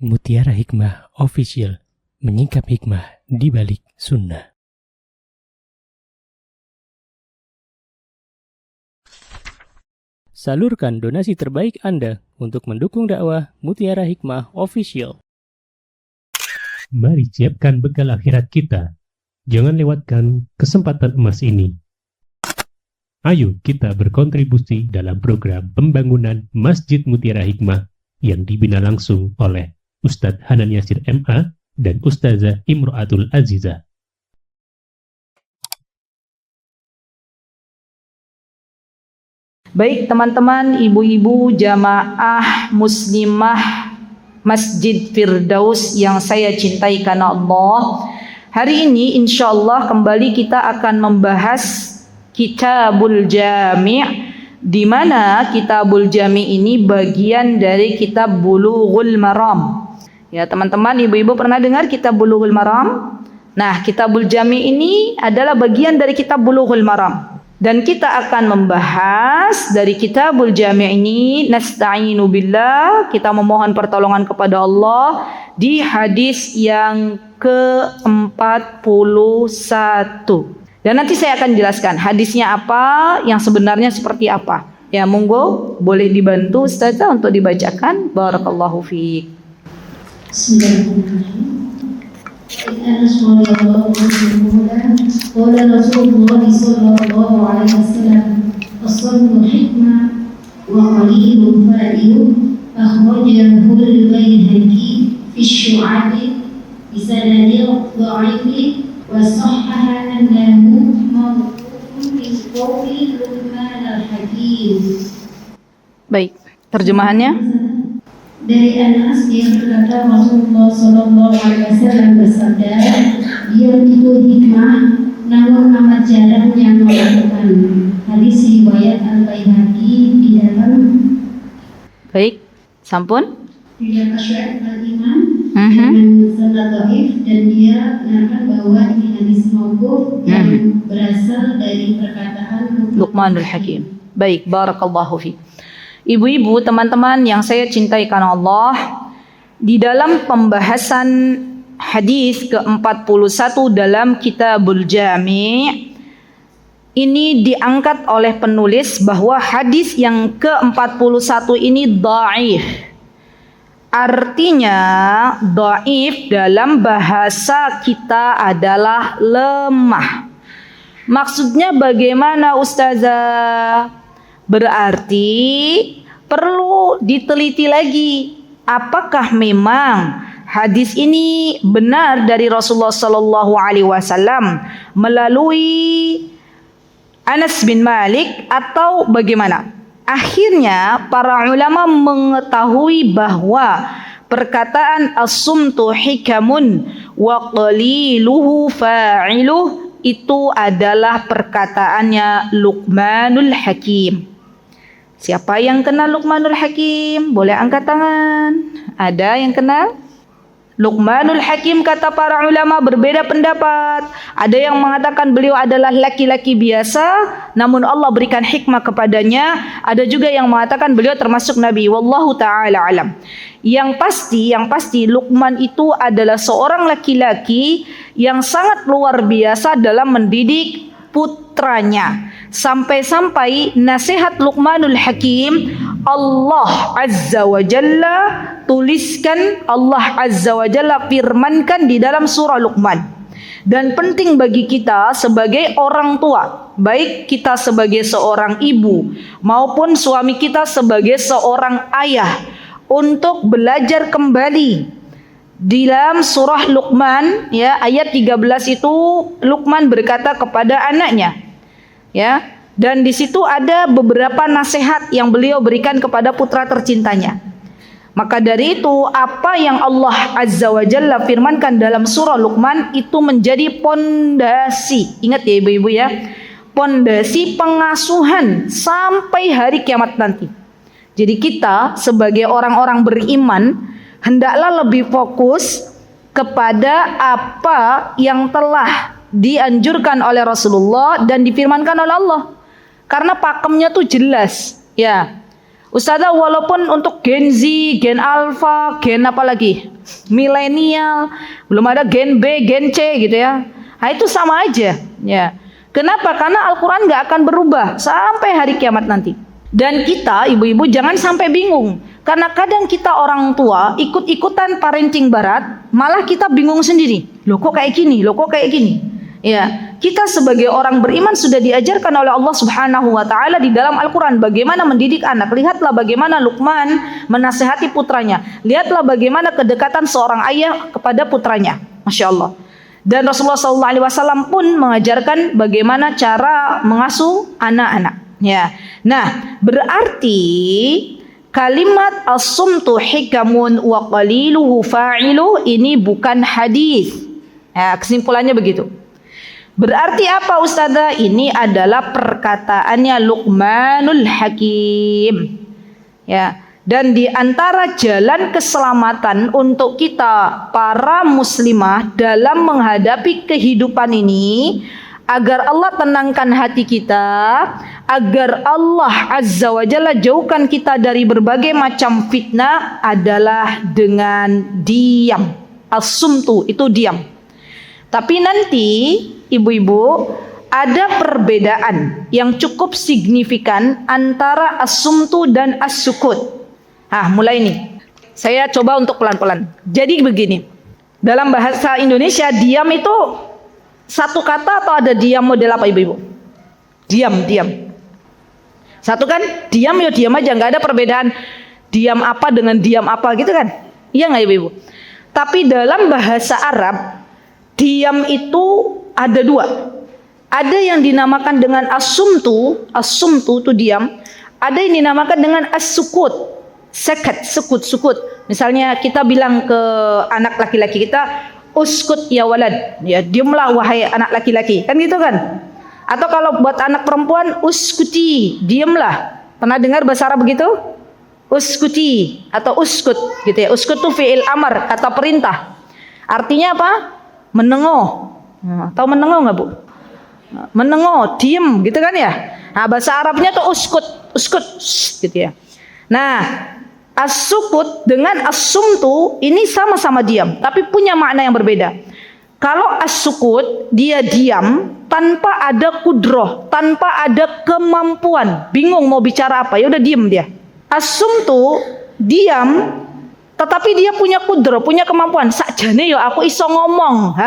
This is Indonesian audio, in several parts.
Mutiara Hikmah Official, menyingkap hikmah di balik sunnah. Salurkan donasi terbaik Anda untuk mendukung dakwah Mutiara Hikmah Official. Mari siapkan bekal akhirat kita. Jangan lewatkan kesempatan emas ini. Ayo kita berkontribusi dalam program pembangunan Masjid Mutiara Hikmah yang dibina langsung oleh Ustadz Hanan Yasir MA dan Ustazah Imro'atul Azizah. Baik teman-teman, ibu-ibu jamaah muslimah Masjid Firdaus yang saya cintai karena Allah. Hari ini insya Allah kembali kita akan membahas Kitabul Jami', di mana Kitabul Jami' ini bagian dari kitab Bulughul Maram. Ya teman-teman, ibu-ibu pernah dengar kitab Bulughul Maram? Nah, Kitabul Jami' ini adalah bagian dari kitab Bulughul Maram. Dan kita akan membahas dari Kitabul Jami' ini, nasta'inu billah, kita memohon pertolongan kepada Allah di hadis yang ke-41. Dan nanti saya akan jelaskan hadisnya apa, yang sebenarnya seperti apa. Ya, monggo boleh dibantu Ustazah untuk dibacakan. Barakallahu fiik. Bismillahirrahmanirrahim. Anas radhiyallahu anhu qala Rasulullah sallallahu alaihi wasallam as-salatu hikmah wa qalilun fa'il akhrajahu al-Baihaqi fi asy-Syu'ab bi sanadin dha'if wa sahhaha annahu mawqufun min qawli Luqman al-Hakim. Baik, terjemahannya. Dari Anas dia berkata Rasulullah Sallallahu Alaihi Wasallam bersabda, diam itu hikmah, namun amat jarang yang melakukan. Hadis riwayat Al-Baihaqi di dalam. Baik, sampun. Di dalam Asy'ar Al-Iman dengan sanad dhaif, dan dia mengatakan bahwa ini hadis mauquf yang berasal dari perkataan Luqmanul Hakim. Baik, barakallahu fiik. Ibu-ibu, teman-teman yang saya cintai karena Allah, di dalam pembahasan hadis ke-41 dalam Kitabul Jami', ini diangkat oleh penulis bahwa hadis yang ke-41 ini dhaif. Artinya dhaif dalam bahasa kita adalah lemah. Maksudnya bagaimana Ustazah? Berarti perlu diteliti lagi, apakah memang hadis ini benar dari Rasulullah sallallahu alaihi wasallam melalui Anas bin Malik atau bagaimana? Akhirnya para ulama mengetahui bahwa perkataan as-sumtu hikamun wa qaliluhu fa'iluh itu adalah perkataannya Luqmanul Hakim. Siapa yang kenal Luqmanul Hakim? Boleh angkat tangan. Ada yang kenal? Luqmanul Hakim, kata para ulama, berbeda pendapat. Ada yang mengatakan beliau adalah laki-laki biasa, namun Allah berikan hikmah kepadanya. Ada juga yang mengatakan beliau termasuk Nabi. Wallahu ta'ala alam. Yang pasti Luqman itu adalah seorang laki-laki yang sangat luar biasa dalam mendidik putranya. Sampai-sampai nasihat Luqmanul Hakim Allah Azza wa Jalla tuliskan, Allah Azza wa Jalla firmankan di dalam surah Luqman. Dan penting bagi kita sebagai orang tua, baik kita sebagai seorang ibu maupun suami kita sebagai seorang ayah, untuk belajar kembali di dalam surah Luqman, ya, ayat 13 itu Luqman berkata kepada anaknya, ya, dan di situ ada beberapa nasihat yang beliau berikan kepada putra tercintanya. Maka dari itu, apa yang Allah Azza wa Jalla firmankan dalam surah Luqman itu menjadi pondasi. Ingat ya ibu-ibu ya, pondasi pengasuhan sampai hari kiamat nanti. Jadi kita sebagai orang-orang beriman hendaklah lebih fokus kepada apa yang telah dianjurkan oleh Rasulullah dan difirmankan oleh Allah. Karena pakemnya tuh jelas, ya. Ustazah, walaupun untuk Gen Z, Gen Alpha, Gen apa lagi? Milenial, belum ada Gen B, Gen C gitu ya. Nah, itu sama aja, ya. Kenapa? Karena Al-Qur'an nggak akan berubah sampai hari kiamat nanti. Dan kita, ibu-ibu, jangan sampai bingung. Karena kadang kita orang tua ikut-ikutan parenting barat, malah kita bingung sendiri. Loh kok kayak gini? Loh kok kayak gini? Ya, kita sebagai orang beriman sudah diajarkan oleh Allah Subhanahu wa taala di dalam Al-Qur'an bagaimana mendidik anak. Lihatlah bagaimana Luqman menasihati putranya. Lihatlah bagaimana kedekatan seorang ayah kepada putranya. Masya Allah. Dan Rasulullah SAW pun mengajarkan bagaimana cara mengasuh anak-anak. Ya. Nah, berarti kalimat as-sumtu hikamun wa qaliluhu fa'iluh ini bukan hadis. Ya, kesimpulannya begitu. Berarti apa Ustazah? Ini adalah perkataannya Luqmanul Hakim. Ya, dan di antara jalan keselamatan untuk kita para muslimah dalam menghadapi kehidupan ini, agar Allah tenangkan hati kita, agar Allah Azza wa Jalla jauhkan kita dari berbagai macam fitnah, adalah dengan diam. As-sumtu itu diam. Tapi nanti ibu-ibu, ada perbedaan yang cukup signifikan antara as-sumtu dan as-sukut. Mulai nih. Saya coba untuk pelan-pelan. Jadi begini. Dalam bahasa Indonesia, diam itu satu kata atau ada diam model apa ibu-ibu? Diam. Satu kan? Diam ya diam aja. Nggak ada perbedaan diam apa dengan diam apa gitu kan? Iya nggak ibu-ibu? Tapi dalam bahasa Arab, diam itu ada dua. Ada yang dinamakan dengan as-sumtu itu diam. Ada yang dinamakan dengan as-sukut, sukut. Misalnya kita bilang ke anak laki-laki kita, uskut ya walad, ya diamlah wahai anak laki-laki, kan gitu kan? Atau kalau buat anak perempuan, uskuti, diamlah. Pernah dengar bahasa Arab begitu? Uskuti atau uskut gitu ya. Uskut itu fi'il amar, kata perintah. Artinya apa? Menengoh. Tahu menengoh nggak bu? Menengoh, diem gitu kan ya. Nah, bahasa Arabnya tuh uskut gitu ya. Nah, as-sukut dengan as-sumtu ini sama-sama diam, tapi punya makna yang berbeda. Kalau as-sukut dia diam tanpa ada kudroh, tanpa ada kemampuan, bingung mau bicara apa, ya udah diem dia. As-sumtu diam tetapi dia punya kudro, punya kemampuan. Sakjane yo aku iso ngomong.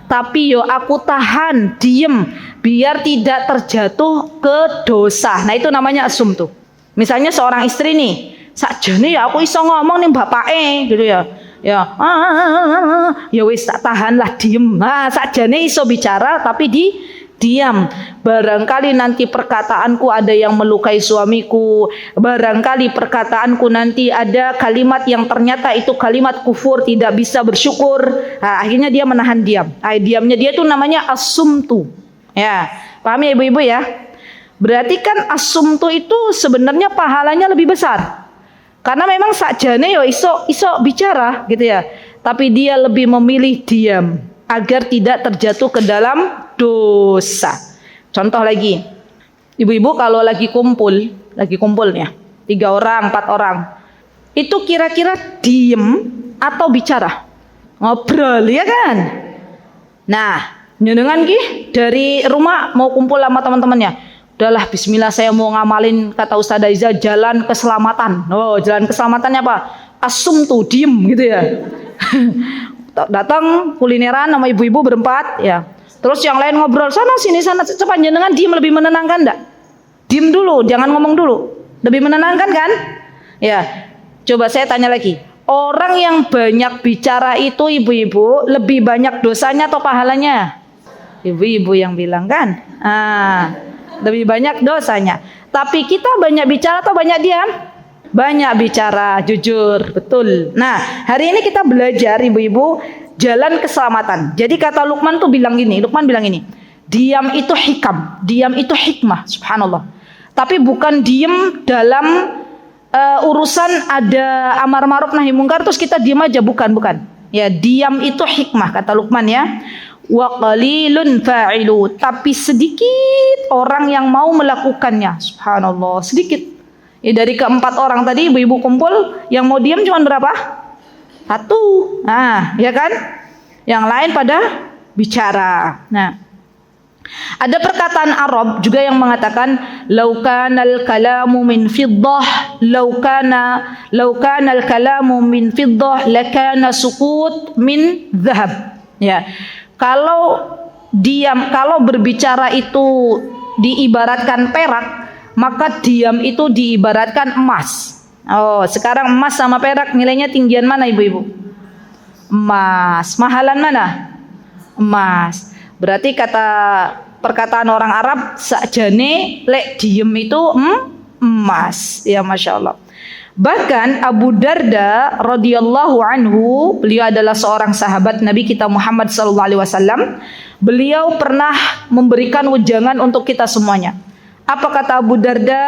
Tapi yo aku tahan, diem biar tidak terjatuh ke dosa. Nah, itu namanya as-sumtu. Misalnya seorang istri nih, sakjane yo aku iso ngomong nih bapake gitu ya. Ya wis tak tahanlah, diem. Sakjane iso bicara tapi diam. Barangkali nanti perkataanku ada yang melukai suamiku, barangkali perkataanku nanti ada kalimat yang ternyata itu kalimat kufur, tidak bisa bersyukur. Akhirnya dia menahan diam. Diamnya dia itu namanya as-sumtu. Ya, paham ya ibu-ibu ya? Berarti kan as-sumtu itu sebenarnya pahalanya lebih besar. Karena memang sakjane yo iso bicara gitu ya. Tapi dia lebih memilih diam agar tidak terjatuh ke dalam dosa. Contoh lagi, ibu-ibu kalau lagi kumpul nih, 3 orang, 4 orang, itu kira-kira diem atau bicara? Ngobrol ya kan? Nah, nyenengan dari rumah mau kumpul sama teman-temannya. Udahlah, bismillah saya mau ngamalin kata Ustazah Iza, jalan keselamatan. Jalan keselamatannya apa? As-sumtu, diem gitu ya. Datang kulineran sama ibu-ibu berempat ya. Terus yang lain ngobrol sana sini cepat, jenengan diem lebih menenangkan enggak? Diem dulu, jangan ngomong dulu. Lebih menenangkan kan? Ya. Coba saya tanya lagi. Orang yang banyak bicara itu ibu-ibu lebih banyak dosanya atau pahalanya? Ibu-ibu yang bilang kan? Lebih banyak dosanya. Tapi kita banyak bicara atau banyak diam? Banyak bicara, jujur, betul. Nah, hari ini kita belajar ibu-ibu jalan keselamatan. Jadi kata Luqman bilang gini, diam itu hikam, diam itu hikmah, subhanallah. Tapi bukan diam dalam urusan ada amar ma'ruf nahi mungkar terus kita diam aja, bukan. Ya, diam itu hikmah kata Luqman ya. Wa qalilun fa'ilu, tapi sedikit orang yang mau melakukannya, subhanallah, sedikit. Ya, dari keempat orang tadi ibu-ibu kumpul, yang mau diam cuma berapa? Satu. Nah, ya kan? Yang lain pada bicara. Nah, ada perkataan Arab juga yang mengatakan laukanal kalamu min fiddah laukanal kalamu min fiddah lakana sukut min dhahab. Ya. Kalau berbicara itu diibaratkan perak, maka diam itu diibaratkan emas. Oh, sekarang emas sama perak nilainya tinggian mana ibu-ibu? Emas. Mahalan mana? Emas. Berarti kata perkataan orang Arab sakjane lek diem itu emas. Ya Masya Allah. Bahkan Abu Darda radhiyallahu anhu, beliau adalah seorang sahabat Nabi kita Muhammad sallallahu alaihi wasallam. Beliau pernah memberikan wejangan untuk kita semuanya. Apa kata Abu Darda?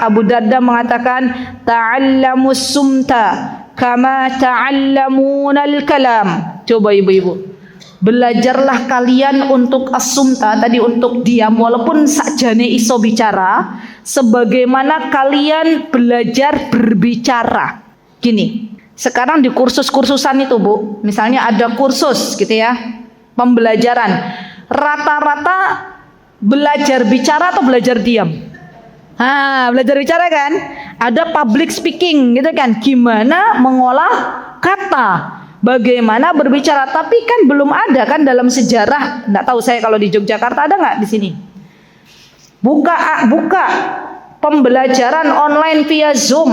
Abu Darda mengatakan, ta'allamus sumta kama ta'allamunal kalam. Coba ibu-ibu, belajarlah kalian untuk as-sumta, tadi untuk diam, walaupun sakjane iso bicara, sebagaimana kalian belajar berbicara. Gini, sekarang di kursus-kursusan itu Bu, misalnya ada kursus gitu ya, pembelajaran, rata-rata belajar bicara atau belajar diam? Belajar bicara kan? Ada public speaking gitu kan, gimana mengolah kata, bagaimana berbicara. Tapi kan belum ada kan dalam sejarah. Nggak tahu saya kalau di Yogyakarta ada nggak di sini. Buka pembelajaran online via Zoom.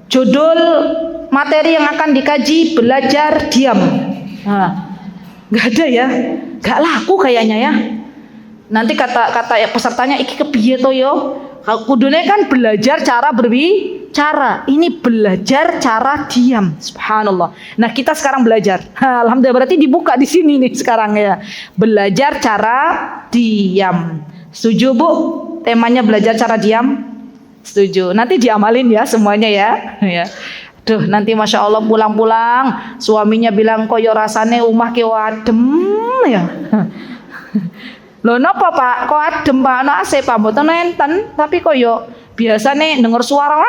Judul materi yang akan dikaji belajar diam. Nggak ada ya, nggak laku kayaknya ya. Nanti kata pesertanya iki kepiye to yo? Kudune kan belajar cara berbicara. Ini belajar cara diam. Subhanallah. Nah, kita sekarang belajar. Alhamdulillah, berarti dibuka di sini nih sekarang ya. Belajar cara diam. Setuju Bu? Temanya belajar cara diam? Setuju. Nanti diamalin ya semuanya ya. Ya. Duh, nanti Masya Allah pulang-pulang suaminya bilang koyo rasane umah ki adem ya. Loh napa Pak? Kok adem Pak? Ana AC Pak mboten enten, tapi koyo biasane denger suara.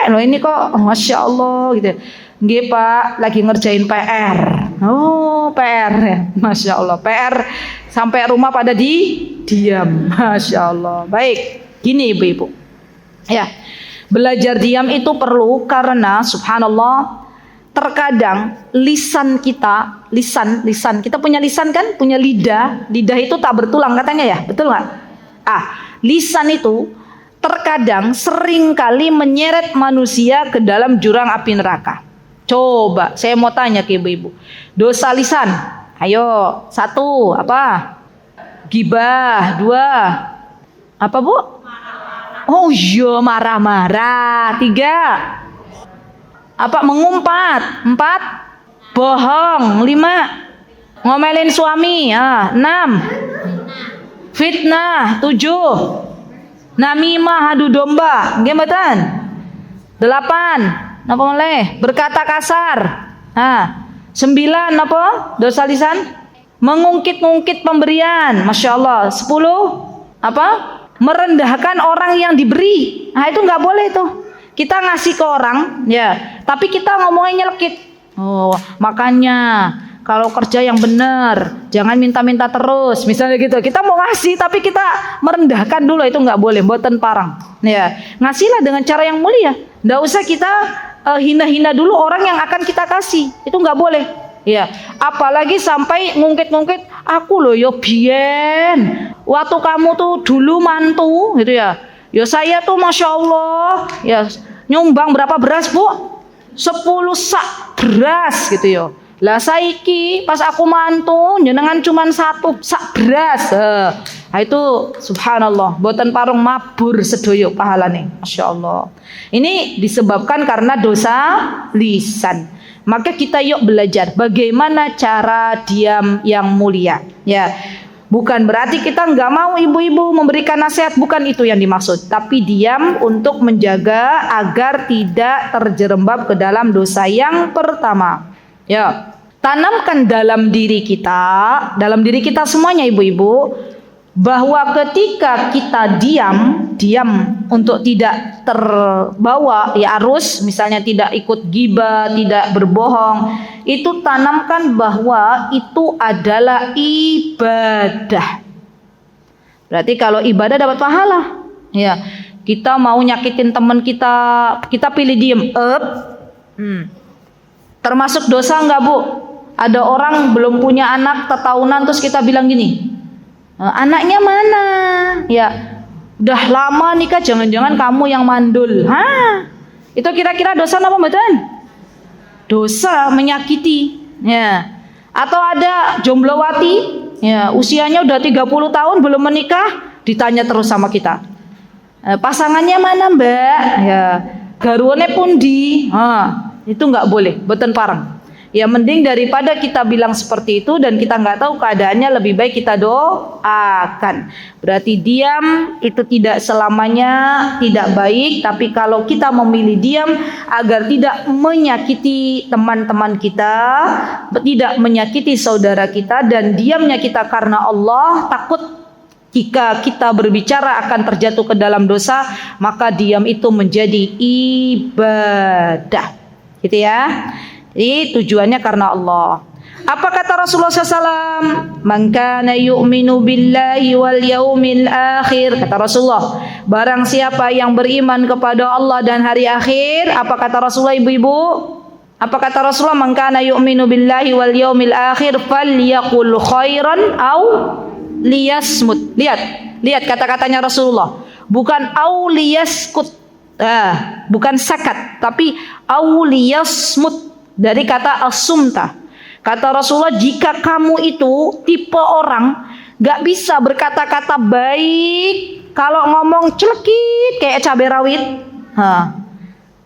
Loh ini kok Masya Allah gitu. Nggih Pak, lagi ngerjain PR. Oh, PR ya. Masya Allah, PR sampai rumah pada diam. Masya Allah. Baik, gini ibu-ibu. Ya, belajar diam itu perlu karena subhanallah, terkadang lisan kita punya lisan kan, punya lidah itu tak bertulang katanya ya, betul nggak? Lisan itu terkadang sering kali menyeret manusia ke dalam jurang api neraka. Coba saya mau tanya ke ibu-ibu, dosa lisan, ayo, 1 apa? Gibah. 2 apa Bu? Oh iya, marah-marah. 3 apa? Mengumpat. 4 bohong. 5 ngomelin suami. 6 fitnah. 7 namimah, adu domba. Nggih mboten? 8 napa oleh berkata kasar. 9 apa? Dosa lisan mengungkit-ungkit pemberian. Masya Allah. 10 apa? Merendahkan orang yang diberi. Itu nggak boleh tuh. Kita ngasih ke orang, ya, tapi kita ngomongnya nyelekit. Oh, makanya kalau kerja yang benar, jangan minta-minta terus. Misalnya gitu. Kita mau ngasih, tapi kita merendahkan dulu, itu nggak boleh. Boten parang. Ya, ngasihlah dengan cara yang mulia. Nggak usah kita hina-hina dulu orang yang akan kita kasih. Itu nggak boleh. Ya, apalagi sampai ngungkit-ngungkit. Aku loh yo bien. Waktu kamu tuh dulu mantu, gitu ya. Ya saya tuh Masya Allah ya nyumbang berapa beras Bu? 10 sak beras gitu ya. Lah saiki pas aku mantu jenengan cuman 1 sak beras. Itu subhanallah, boten parung mabur sedoyo pahalane. Masya Allah. Ini disebabkan karena dosa lisan. Maka kita yuk belajar bagaimana cara diam yang mulia. Ya. Bukan berarti kita nggak mau ibu-ibu memberikan nasihat, bukan itu yang dimaksud. Tapi diam untuk menjaga agar tidak terjerembab ke dalam dosa yang pertama. Ya, tanamkan dalam diri kita semuanya ibu-ibu, bahwa ketika kita diam, diam untuk tidak terbawa ya arus, misalnya tidak ikut ghibah, tidak berbohong, itu tanamkan bahwa itu adalah ibadah. Berarti kalau ibadah dapat pahala. Ya, kita mau nyakitin teman kita, kita pilih diem. Termasuk dosa enggak, Bu? Ada orang belum punya anak setahunan terus kita bilang gini, anaknya mana? Ya, udah lama nikah, jangan-jangan kamu yang mandul. Itu kira-kira dosa apa mboten? Dosa, menyakiti. Ya. Atau ada jomblowati, ya, usianya udah 30 tahun belum menikah, ditanya terus sama kita. Pasangannya mana, Mbak? Ya, garwane pundi? Itu nggak boleh, boten parang. Ya mending daripada kita bilang seperti itu dan kita nggak tahu keadaannya, lebih baik kita doakan. Berarti diam itu tidak selamanya tidak baik, tapi kalau kita memilih diam agar tidak menyakiti teman-teman kita, tidak menyakiti saudara kita, dan diamnya kita karena Allah, takut jika kita berbicara akan terjatuh ke dalam dosa, maka diam itu menjadi ibadah. Gitu ya. Jadi tujuannya karena Allah. Apa kata Rasulullah SAW? Man kana yu'minu billahi wal yaumil akhir. Kata Rasulullah, barang siapa yang beriman kepada Allah dan hari akhir. Apa kata Rasulullah, ibu-ibu? Apa kata Rasulullah? Man kana yu'minu billahi wal yaumil akhir falyaqul khairan au liyasmut. Lihat kata-katanya Rasulullah. Bukan au liyaskut. Bukan sakat, tapi au liyasmut. Dari kata as-sumta. Kata Rasulullah, jika kamu itu tipe orang gak bisa berkata-kata baik, kalau ngomong celekit kayak cabai rawit.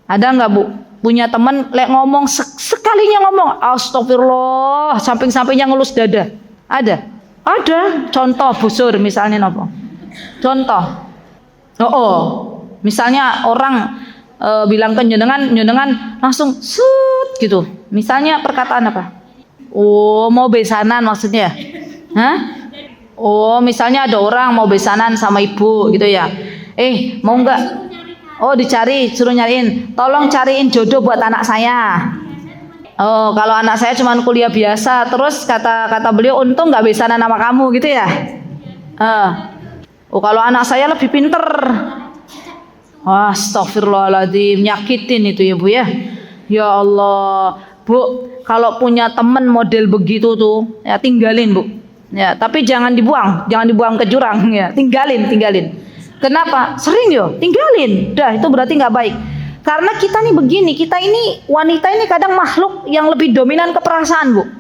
Ada gak, Bu? Punya teman lek ngomong sekalinya ngomong astagfirullah, samping-sampingnya ngelus dada. Ada? Ada. Contoh busur misalnya nopo. Contoh. Misalnya orang bilang ke nyenengan langsung set gitu. Misalnya perkataan apa? Mau besanan maksudnya. Misalnya ada orang mau besanan sama ibu gitu ya. Mau enggak? Suruh nyariin. Tolong cariin jodoh buat anak saya. Kalau anak saya cuma kuliah biasa, terus kata beliau, untung enggak besanan sama kamu gitu ya. Kalau anak saya lebih pinter. Astagfirullahaladzim, nyakitin itu ya, Bu ya. Ya Allah, Bu, kalau punya teman model begitu tuh, ya tinggalin, Bu. Ya, tapi jangan dibuang ke jurang ya. Tinggalin. Kenapa? Sering yo, tinggalin. Dah, itu berarti nggak baik. Karena kita nih begini, kita ini wanita ini kadang makhluk yang lebih dominan ke perasaan, Bu.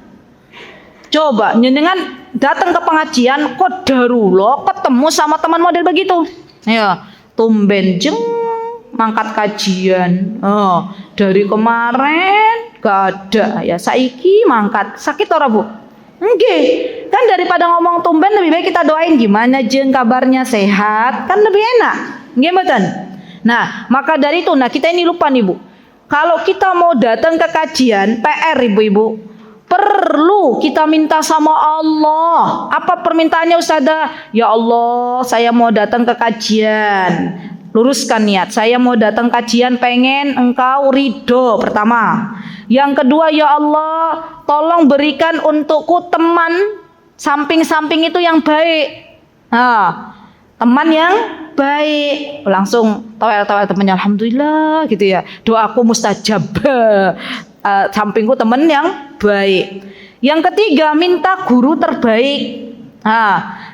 Coba nyenengan datang ke pengajian, qadarullah ketemu sama teman model begitu. Ya. Tumben jeng mangkat kajian. Dari kemarin gak ada ya, saiki mangkat. Sakit ora, Bu? Nggih. Kan daripada ngomong tumben, lebih baik kita doain, gimana jeng kabarnya, sehat, kan lebih enak. Nggih mboten? Nah, maka dari itu kita ini lupa nih, Bu. Kalau kita mau datang ke kajian, PR ibu-ibu, perlu kita minta sama Allah. Apa permintaannya, Ustazah? Ya Allah, saya mau datang ke kajian. Luruskan niat, saya mau datang kajian pengen Engkau ridho pertama. Yang kedua, ya Allah, tolong berikan untukku teman samping-samping itu yang baik. Teman yang baik. Langsung tawel temannya, alhamdulillah gitu ya. Doaku mustajab. Sampingku teman yang baik. Yang ketiga, minta guru terbaik.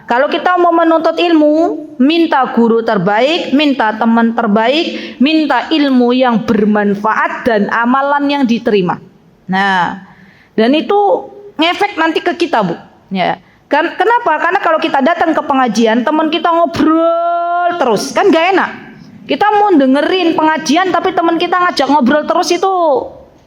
Kalau kita mau menuntut ilmu, minta guru terbaik, minta teman terbaik, minta ilmu yang bermanfaat dan amalan yang diterima. Dan itu ngefek nanti ke kita, Bu. Ya. Kenapa? Karena kalau kita datang ke pengajian, teman kita ngobrol terus, kan gak enak. Kita mau dengerin pengajian tapi teman kita ngajak ngobrol terus, itu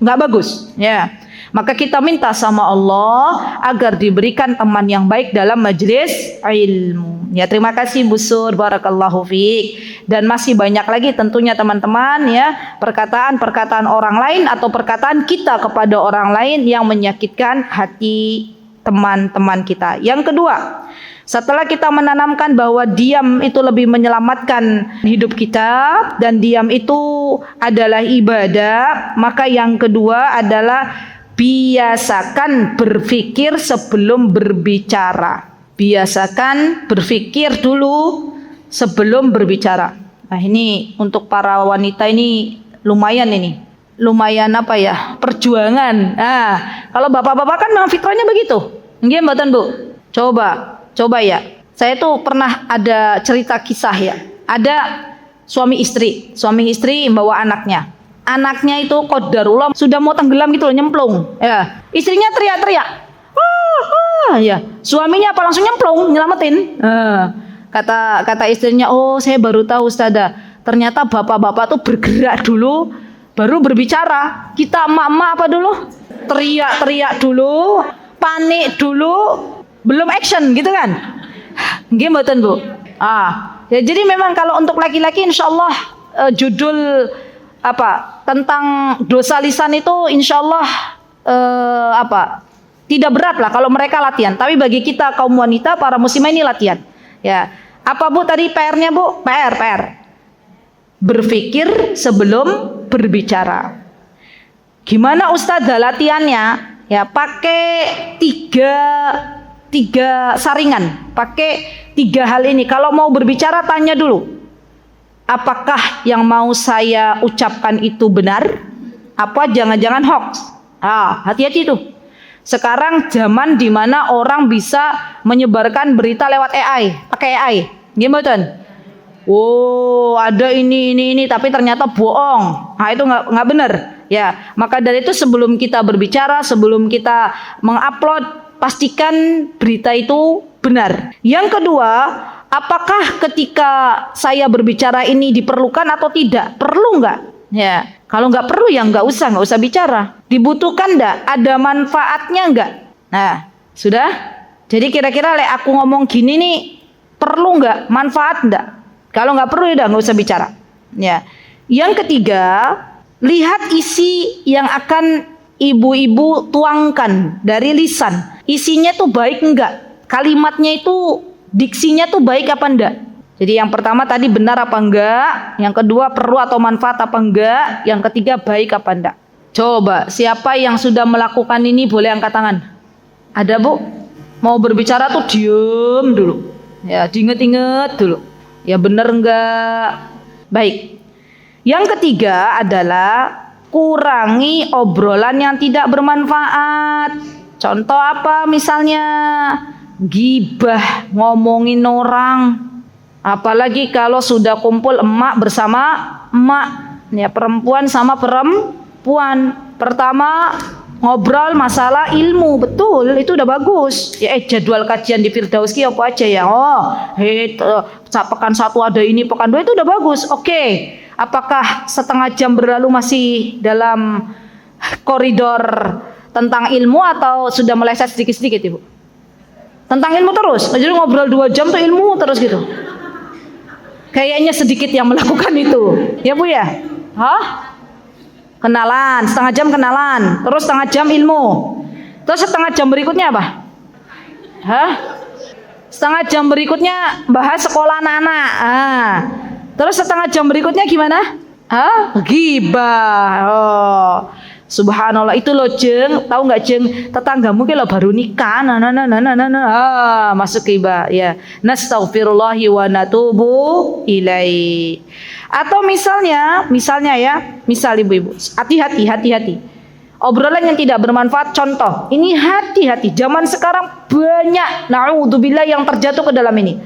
nggak bagus, ya. Maka kita minta sama Allah agar diberikan teman yang baik dalam majelis ilmu. Ya, terima kasih Bu Sur, barakallahu fiik. Dan masih banyak lagi tentunya teman-teman ya, perkataan-perkataan orang lain atau perkataan kita kepada orang lain yang menyakitkan hati teman-teman kita. Yang kedua, setelah kita menanamkan bahwa diam itu lebih menyelamatkan hidup kita dan diam itu adalah ibadah, maka yang kedua adalah biasakan berpikir sebelum berbicara. Biasakan berpikir dulu sebelum berbicara. Nah, ini untuk para wanita ini lumayan apa ya, perjuangan. Nah, kalau bapak-bapak kan memang fitrahnya begitu. Nggih mboten, Bu? Coba ya. Saya tuh pernah ada cerita kisah ya. Ada suami istri membawa anaknya. Anaknya itu qadarullah sudah mau tenggelam gitu loh, nyemplung. Ya, istrinya teriak-teriak. Ya, suaminya apa langsung nyemplung, nyelamatin. Kata istrinya, "Oh, saya baru tahu Ustazah. Ternyata bapak-bapak tuh bergerak dulu baru berbicara. Kita emak-emak apa dulu? Teriak-teriak dulu, panik dulu, belum action gitu kan?" Nggih mboten, Bu? Ya, jadi memang kalau untuk laki-laki insyaallah judul tentang dosa lisan itu insyaallah tidak berat lah kalau mereka latihan. Tapi bagi kita kaum wanita, para muslimah ini latihan. Ya. Apa Bu tadi PR-nya, Bu? PR. Berpikir sebelum berbicara. Gimana Ustazah latihannya? Ya, pakai tiga saringan. Pakai 3 hal ini. Kalau mau berbicara tanya dulu. Apakah yang mau saya ucapkan itu benar? Apa jangan-jangan hoax? Hati-hati tuh. Sekarang zaman di mana orang bisa menyebarkan berita lewat AI, pakai AI. Gimana? Oh, ada ini tapi ternyata bohong. Itu nggak benar. Ya, maka dari itu sebelum kita berbicara, sebelum kita mengupload, pastikan berita itu benar. Yang kedua, apakah ketika saya berbicara ini diperlukan atau tidak? Perlu nggak? Ya, kalau nggak perlu ya nggak usah bicara. Dibutuhkan nggak? Ada manfaatnya nggak? Nah, sudah. Jadi kira-kira aku ngomong gini nih, perlu nggak? Manfaat nggak? Kalau nggak perlu ya nggak usah bicara. Ya. Yang ketiga, lihat isi yang akan ibu-ibu tuangkan dari lisan. Isinya tuh baik enggak? Kalimatnya itu diksinya tuh baik apa enggak? Jadi yang pertama tadi benar apa enggak? Yang kedua perlu atau manfaat apa enggak? Yang ketiga baik apa enggak? Coba siapa yang sudah melakukan ini boleh angkat tangan. Ada, Bu? Mau berbicara tuh diem dulu. Ya, diinget-inget dulu. Ya benar enggak? Baik. Yang ketiga adalah kurangi obrolan yang tidak bermanfaat. Contoh apa misalnya? Gibah, ngomongin orang. Apalagi kalau sudah kumpul emak bersama emak, ya perempuan sama perempuan. Pertama ngobrol masalah ilmu, betul, itu udah bagus. Ya jadwal kajian di Firdaus ki apa aja ya? Pekan 1 ada ini, pekan 2 itu udah bagus. Oke. Apakah setengah jam berlalu masih dalam koridor tentang ilmu atau sudah meleset sedikit-sedikit, Ibu? Tentang ilmu terus. Jadi ngobrol 2 jam tuh ilmu terus gitu. Kayaknya sedikit yang melakukan itu. Ya, Bu ya? Kenalan, setengah jam kenalan, terus setengah jam ilmu. Terus setengah jam berikutnya apa? Setengah jam berikutnya bahas sekolah anak-anak. Terus setengah jam berikutnya gimana? Ghibah. Subhanallah, itu loh Jeng, tahu nggak Jeng? Tetanggamu ki lo baru nikah, masuk ghibah ya. Nastaghfirullahi wa natubu ilaihi. Atau misalnya ibu-ibu, hati-hati. Obrolan yang tidak bermanfaat, contoh, ini hati-hati. Zaman sekarang banyak, na'udzubillah, yang terjatuh ke dalam ini.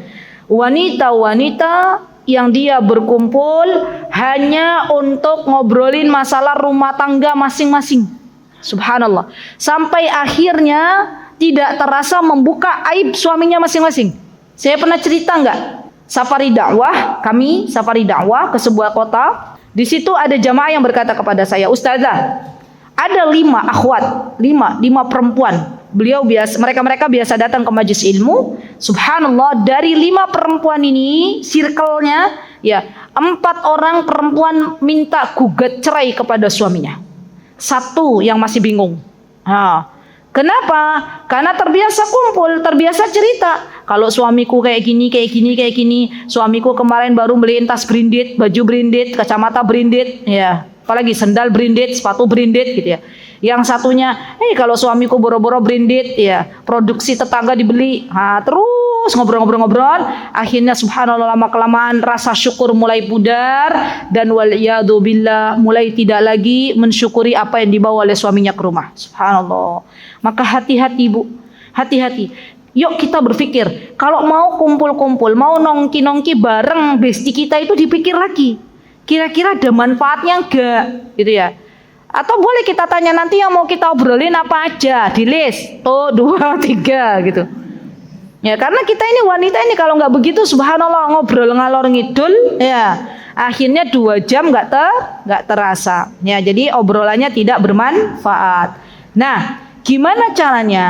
Wanita-wanita yang dia berkumpul hanya untuk ngobrolin masalah rumah tangga masing-masing. Subhanallah. Sampai akhirnya tidak terasa membuka aib suaminya masing-masing. Saya pernah cerita enggak? Safari dakwah ke sebuah kota. Di situ ada jamaah yang berkata kepada saya, "Ustazah, ada 5 akhwat, 5 perempuan. Mereka biasa datang ke majelis ilmu. Subhanallah, dari 5 perempuan ini, circle-nya ya, 4 orang perempuan minta gugat cerai kepada suaminya. 1 yang masih bingung. Kenapa? Karena terbiasa kumpul, terbiasa cerita. Kalau suamiku kayak gini, kayak gini, kayak gini. Suamiku kemarin baru beliin tas branded, baju branded, kacamata branded, ya. Apalagi sendal branded, sepatu branded gitu ya. Yang satunya, kalau suamiku boro-boro branded, ya, produksi tetangga dibeli. Nah, terus ngobrol-ngobrol, akhirnya subhanallah lama-kelamaan rasa syukur mulai pudar dan waliyadu billah mulai tidak lagi mensyukuri apa yang dibawa oleh suaminya ke rumah. Subhanallah. Maka hati-hati Bu, hati-hati. Yuk kita berpikir, kalau mau kumpul-kumpul, mau nongki-nongki bareng besti kita itu dipikir lagi. Kira-kira ada manfaatnya enggak? Gitu ya. Atau boleh kita tanya nanti yang mau kita obrolin apa aja, di list, 1, 2, 3 gitu. Ya karena kita ini wanita ini kalau nggak begitu subhanallah ngobrol ngalor ngidul ya akhirnya 2 jam nggak terasa. Ya jadi obrolannya tidak bermanfaat. Nah gimana caranya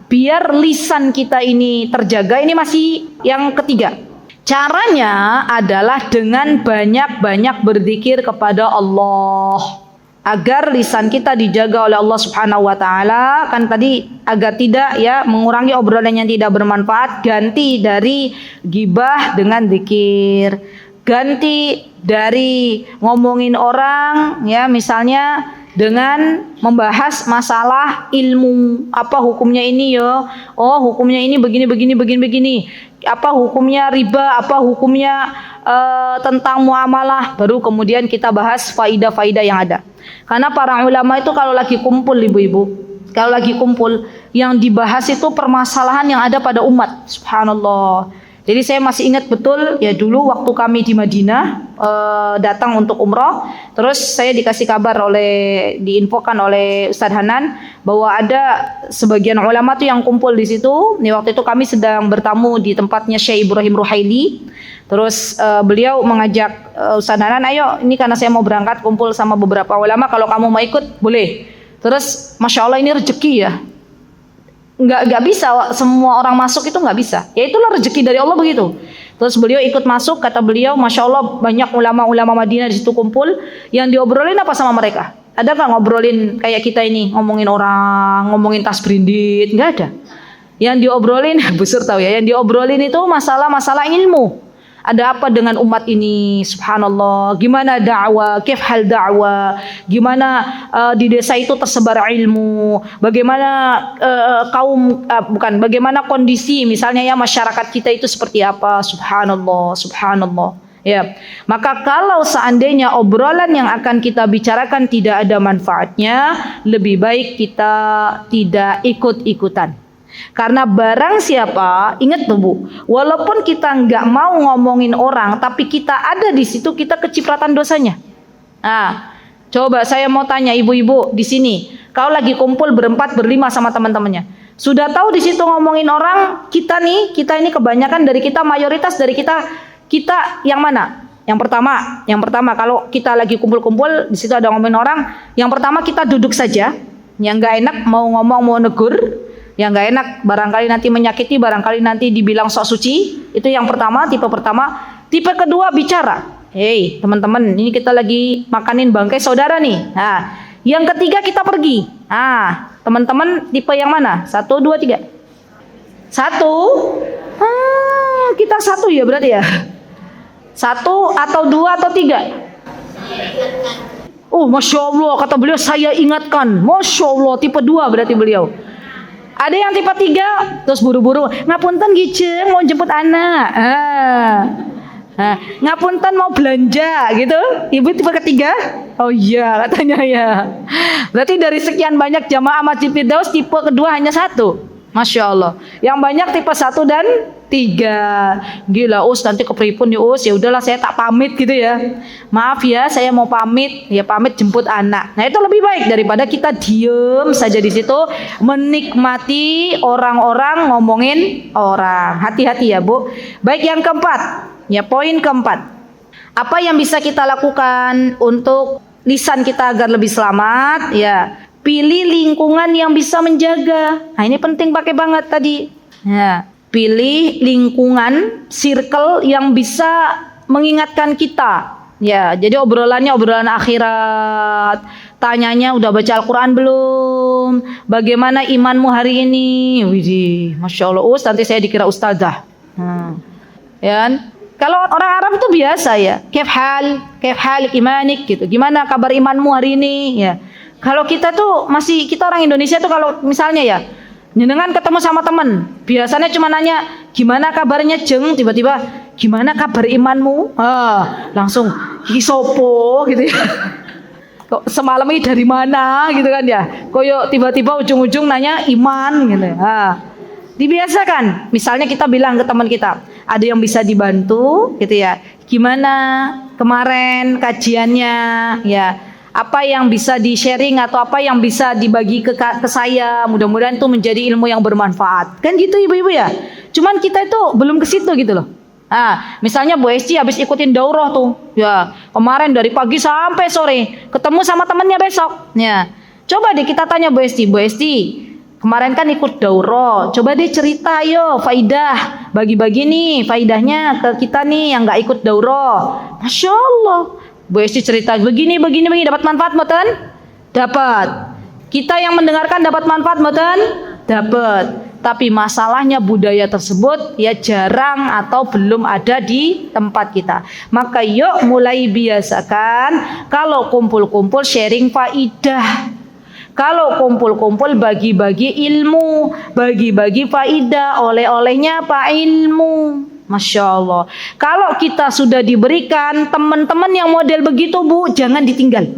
biar lisan kita ini terjaga? Ini masih yang ketiga. Caranya adalah dengan banyak-banyak berzikir kepada Allah. Agar lisan kita dijaga oleh Allah Subhanahu wa taala, kan tadi agar tidak ya mengurangi obrolan yang tidak bermanfaat, ganti dari gibah dengan zikir. Ganti dari ngomongin orang ya misalnya dengan membahas masalah ilmu, apa hukumnya ini ya? Oh, hukumnya ini begini. Apa hukumnya riba, apa hukumnya tentang muamalah, baru kemudian kita bahas faidah-faidah yang ada. Karena para ulama itu kalau lagi kumpul ibu-ibu, kalau lagi kumpul yang dibahas itu permasalahan yang ada pada umat. Subhanallah. Jadi saya masih ingat betul ya dulu waktu kami di Madinah datang untuk umroh, terus saya dikasih kabar diinfokan oleh Ustadz Hanan bahwa ada sebagian ulama tuh yang kumpul di situ. Nih waktu itu kami sedang bertamu di tempatnya Syekh Ibrahim Ruhaili. Terus beliau mengajak Ustadz Hanan, ayo ini karena saya mau berangkat kumpul sama beberapa ulama, kalau kamu mau ikut boleh. Terus masya Allah ini rezeki ya. Nggak bisa semua orang masuk itu nggak bisa. Ya itulah rezeki dari Allah begitu. Terus beliau ikut masuk, kata beliau, masya Allah banyak ulama-ulama Madinah di situ kumpul. Yang diobrolin apa sama mereka? Ada nggak ngobrolin kayak kita ini, ngomongin orang, ngomongin tas branded? Nggak ada. Yang diobrolin, busur tahu ya. Yang diobrolin itu masalah-masalah ilmu. Ada apa dengan umat ini? Subhanallah. Gimana dakwah? Hal dakwah? Gimana di desa itu tersebar ilmu? Bagaimana bagaimana kondisi misalnya ya masyarakat kita itu seperti apa? Subhanallah, subhanallah. Ya. Maka kalau seandainya obrolan yang akan kita bicarakan tidak ada manfaatnya, lebih baik kita tidak ikut-ikutan. Karena barang siapa, ingat tuh Bu, walaupun kita nggak mau ngomongin orang, tapi kita ada di situ, kita kecipratan dosanya. Nah, coba saya mau tanya ibu-ibu di sini, kalau lagi kumpul berempat, berlima sama teman-temannya, sudah tahu di situ ngomongin orang, kita ini kebanyakan dari kita, mayoritas dari kita yang mana? Yang pertama kalau kita lagi kumpul-kumpul, di situ ada ngomongin orang, yang pertama kita duduk saja, yang nggak enak mau ngomong mau negur. Yang nggak enak barangkali nanti menyakiti, barangkali nanti dibilang sok suci. Itu yang pertama, tipe pertama. Tipe kedua bicara. Hei teman-teman, ini kita lagi makanin bangkai saudara nih. Nah, yang ketiga kita pergi. Nah, teman-teman tipe yang mana? 1, 2, 3. 1. Kita 1 ya berarti ya. 1 atau 2 atau 3. Masya Allah, kata beliau saya ingatkan. Masya Allah, tipe 2 berarti beliau. Ada yang tipe 3 terus buru-buru, ngapunten gijeng mau jemput anak, ngapunten mau belanja gitu. Ibu tipe ketiga? Oh iya katanya ya. Berarti dari sekian banyak jamaah Masjid Firdaus tipe kedua hanya 1. Masya Allah. Yang banyak tipe 1 dan 3. Gila nanti kepripun nih ya udahlah saya tak pamit gitu ya. Maaf ya saya mau pamit, ya pamit jemput anak. Nah itu lebih baik daripada kita diem saja di situ menikmati orang-orang ngomongin orang. Hati-hati ya Bu. Baik yang keempat, ya poin keempat. Apa yang bisa kita lakukan untuk lisan kita agar lebih selamat? Ya pilih lingkungan yang bisa menjaga. Nah ini penting pakai banget tadi. Ya, pilih lingkungan, circle yang bisa mengingatkan kita. Ya, jadi obrolan akhirat. Tanyanya udah baca Al-Quran belum? bagaimana imanmu hari ini? Widih, Masya Allah, nanti saya dikira ustazah. Ya kan? Kalau orang Arab itu biasa ya, kaif hal imanik gitu. Gimana kabar imanmu hari ini? Ya. Kalau kita tuh kita orang Indonesia tuh kalau misalnya ya, nyenengan ketemu sama temen, biasanya cuma nanya gimana kabarnya jeng, tiba-tiba gimana kabar imanmu? Langsung kisopo gitu ya. Kok semalam ini dari mana gitu kan ya? Koyo tiba-tiba ujung-ujung nanya iman gitu. Dibiasakan. Misalnya kita bilang ke teman kita, ada yang bisa dibantu gitu ya. Gimana kemarin kajiannya ya? Apa yang bisa di-sharing atau apa yang bisa dibagi ke saya, mudah-mudahan itu menjadi ilmu yang bermanfaat. Kan gitu ibu-ibu ya. Cuman kita itu belum ke situ gitu loh. Misalnya Bu Esti habis ikutin daurah tuh, ya kemarin dari pagi sampai sore, ketemu sama temennya besok. Ya, coba deh kita tanya Bu Esti, kemarin kan ikut daurah, coba deh cerita yo faidah, bagi-bagi nih faidahnya ke kita nih yang nggak ikut daurah. Masya Allah. Bu Esti cerita begini, dapat manfaat mboten? Dapat. Kita yang mendengarkan dapat manfaat mboten? Dapat. Tapi masalahnya budaya tersebut ya jarang atau belum ada di tempat kita. Maka yuk mulai biasakan kalau kumpul-kumpul sharing faidah. Kalau kumpul-kumpul bagi-bagi ilmu, bagi-bagi faidah, oleh-olehnya apa ilmu. Masya Allah. Kalau kita sudah diberikan teman-teman yang model begitu Bu, jangan ditinggal.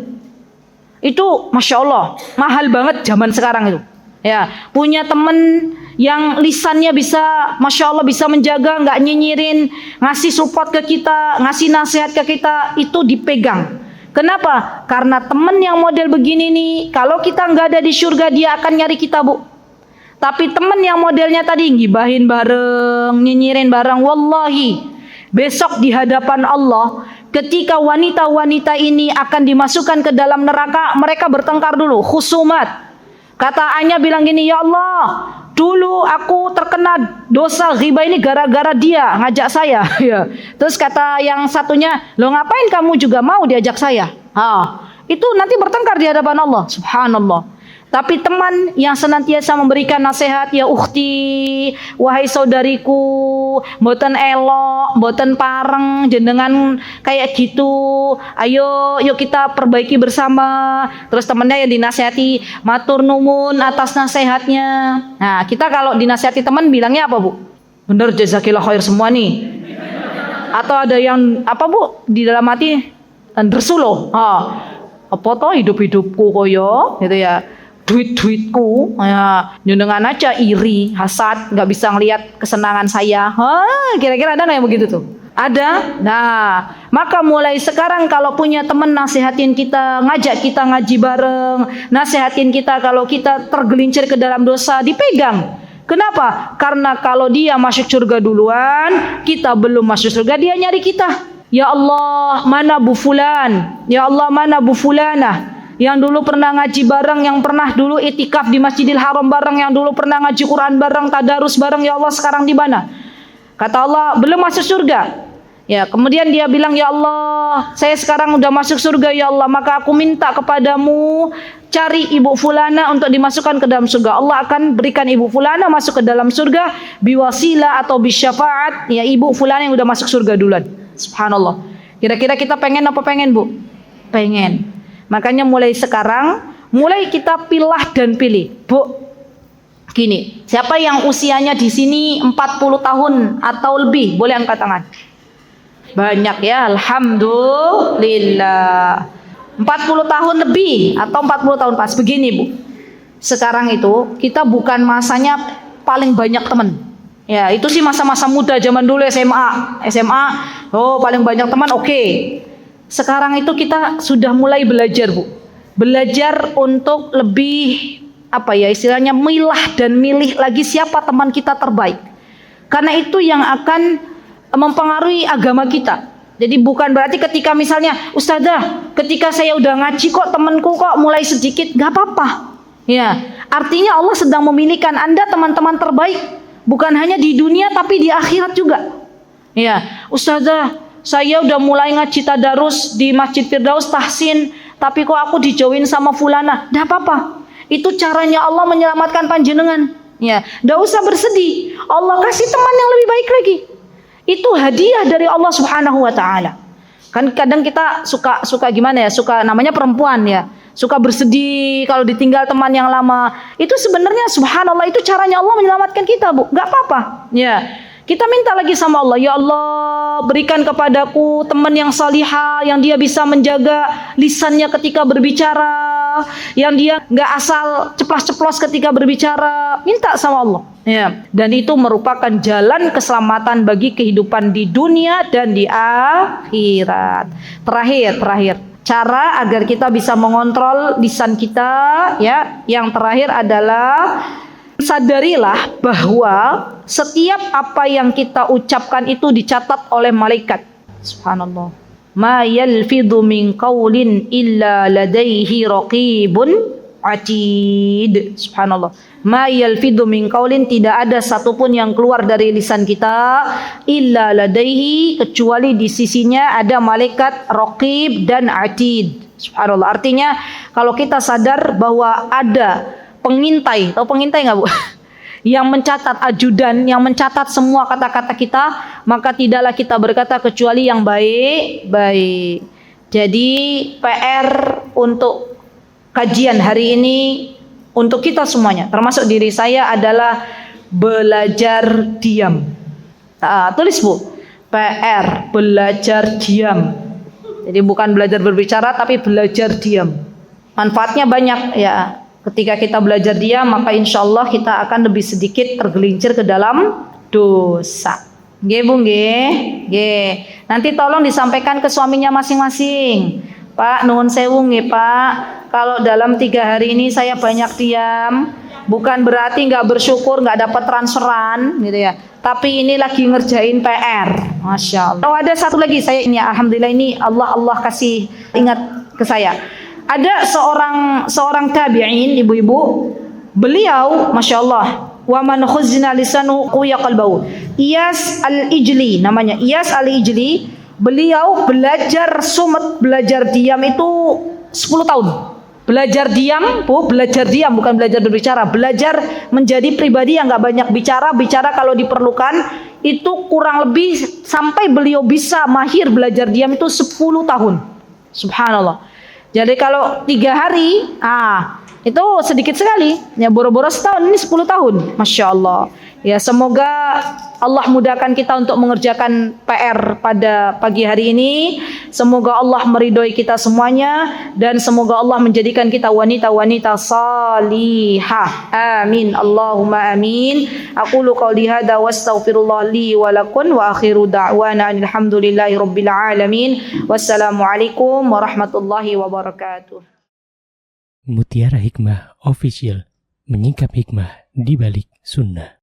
Itu Masya Allah, mahal banget zaman sekarang itu. Ya, punya teman yang lisannya bisa, Masya Allah bisa menjaga, nggak nyinyirin, ngasih support ke kita, ngasih nasihat ke kita, itu dipegang. Kenapa? Karena teman yang model begini nih, kalau kita nggak ada di surga dia akan nyari kita Bu. Tapi teman yang modelnya tadi ngibahin bareng, nyinyirin bareng, wallahi besok di hadapan Allah ketika wanita-wanita ini akan dimasukkan ke dalam neraka, mereka bertengkar dulu, khusumat. Kata Anya bilang gini, ya Allah, dulu aku terkena dosa ghibah ini gara-gara dia ngajak saya. Ya. Terus kata yang satunya, lo ngapain kamu juga mau diajak saya? Itu nanti bertengkar di hadapan Allah, subhanallah. Tapi teman yang senantiasa memberikan nasihat, ya ukhti, wahai saudariku, mboten elok, mboten pareng jenengan kayak gitu. Ayo, yuk kita perbaiki bersama. Terus temannya yang dinasihati, matur nuwun atas nasihatnya. Nah, kita kalau dinasihati teman bilangnya apa, Bu? Bener, jazakillah khair semua nih. Atau ada yang apa, Bu? Di dalam hati dersuloh. Apa toh hidup-hidupku koyo gitu ya. Duit-duitku ya, jenengan aja iri, hasad, nggak bisa ngelihat kesenangan saya. Kira-kira ada nggak yang begitu tuh? Ada. Nah, maka mulai sekarang kalau punya teman nasihatin kita, ngajak kita ngaji bareng, nasihatin kita kalau kita tergelincir ke dalam dosa, dipegang. Kenapa? Karena kalau dia masuk surga duluan, kita belum masuk surga, dia nyari kita. Ya Allah, mana Bu Fulan? Ya Allah, mana Bu Fulanah? Yang dulu pernah ngaji bareng, yang pernah dulu itikaf di Masjidil Haram bareng, yang dulu pernah ngaji Quran bareng, tadarus bareng, ya Allah sekarang di mana? Kata Allah, belum masuk surga. Ya, kemudian dia bilang, ya Allah, saya sekarang udah masuk surga ya Allah, maka aku minta kepadamu cari Ibu Fulana untuk dimasukkan ke dalam surga. Allah akan berikan Ibu Fulana masuk ke dalam surga biwasilah atau bisyafaat, ya Ibu Fulana yang udah masuk surga duluan. Subhanallah. Kira-kira kita pengen apa pengen, Bu? Pengen. Makanya mulai sekarang, mulai kita pilah dan pilih. Bu, gini, siapa yang usianya di sini 40 tahun atau lebih? Boleh angkat tangan. Banyak ya, alhamdulillah. 40 tahun lebih atau 40 tahun pas. Begini Bu, sekarang itu kita bukan masanya paling banyak teman. Ya, itu sih masa-masa muda zaman dulu SMA, oh paling banyak teman, oke. Sekarang itu kita sudah mulai belajar Bu, belajar untuk lebih istilahnya milah dan milih lagi siapa teman kita terbaik. Karena itu yang akan mempengaruhi agama kita. Jadi bukan berarti ketika misalnya Ustazah, ketika saya udah ngaji kok temanku kok mulai sedikit, gak apa-apa. Ya, artinya Allah sedang memilihkan Anda teman-teman terbaik, bukan hanya di dunia tapi di akhirat juga. Ya, Ustazah, saya udah mulai ngaji tadarus di Masjid Firdaus Tahsin, tapi kok aku dijauhin sama fulana. Gak apa-apa. Itu caranya Allah menyelamatkan panjenengan. Ya, ndak usah bersedih. Allah kasih teman yang lebih baik lagi. Itu hadiah dari Allah Subhanahu wa taala. Kan kadang kita suka gimana ya? Suka, namanya perempuan ya. Suka bersedih kalau ditinggal teman yang lama. Itu sebenarnya subhanallah, itu caranya Allah menyelamatkan kita, Bu. Enggak apa-apa. Ya. Kita minta lagi sama Allah, ya Allah, berikan kepadaku teman yang salihah, yang dia bisa menjaga lisannya ketika berbicara, yang dia nggak asal ceplas-ceplos ketika berbicara. Minta sama Allah. Ya. Dan itu merupakan jalan keselamatan bagi kehidupan di dunia dan di akhirat. Terakhir. Cara agar kita bisa mengontrol lisan kita, ya. Yang terakhir adalah sadarilah bahwa setiap apa yang kita ucapkan itu dicatat oleh malaikat. Subhanallah. Ma yalfidhu min qawlin illa ladaihi raqibun atid. Subhanallah. Ma yalfidhu min qawlin, tidak ada satupun yang keluar dari lisan kita illa ladaihi, kecuali di sisinya ada malaikat raqib dan atid. Subhanallah. Artinya kalau kita sadar bahwa ada pengintai, tahu pengintai nggak, Bu? Yang mencatat, ajudan yang mencatat semua kata-kata kita, maka tidaklah kita berkata kecuali yang baik-baik. Jadi PR untuk kajian hari ini untuk kita semuanya, termasuk diri saya, adalah belajar diam. Tulis, Bu, PR belajar diam. Jadi bukan belajar berbicara, tapi belajar diam. Manfaatnya banyak ya. Ketika kita belajar diam, maka insya Allah kita akan lebih sedikit tergelincir ke dalam dosa. Nggih, Bu, nggih. Nanti tolong disampaikan ke suaminya masing-masing. Pak, nuwun sewu nggih, Pak. Kalau dalam 3 hari ini saya banyak diam, bukan berarti nggak bersyukur, nggak dapat transferan, gitu ya. Tapi ini lagi ngerjain PR. Masya Allah. Oh, ada satu lagi, saya ini alhamdulillah ini Allah kasih ingat ke saya. Ada seorang tabi'in, ibu-ibu, beliau masya Allah, wa man khuzna lisanu qiya qalbahu. Iyas al-Ijli namanya, Iyas al-Ijli. Beliau belajar sumet, belajar diam itu 10 tahun. Belajar diam, Bu, belajar diam, bukan belajar berbicara. Belajar menjadi pribadi yang nggak banyak bicara kalau diperlukan. Itu kurang lebih sampai beliau bisa mahir belajar diam itu 10 tahun. Subhanallah. Jadi kalau 3 hari, itu sedikit sekali. Ya, boro-boro setahun, ini 10 tahun. Masya Allah. Ya, semoga Allah mudahkan kita untuk mengerjakan PR pada pagi hari ini. Semoga Allah meridhoi kita semuanya, dan semoga Allah menjadikan kita wanita-wanita salihah. Amin. Allahumma amin. Aqulu qauli hadza wastaghfirullah li wa lakum wa akhiru da'wana alhamdulillahi rabbil alamin. Wassalamualaikum warahmatullahi wabarakatuh. Mutiara Hikmah Official, menyingkap hikmah di balik sunnah.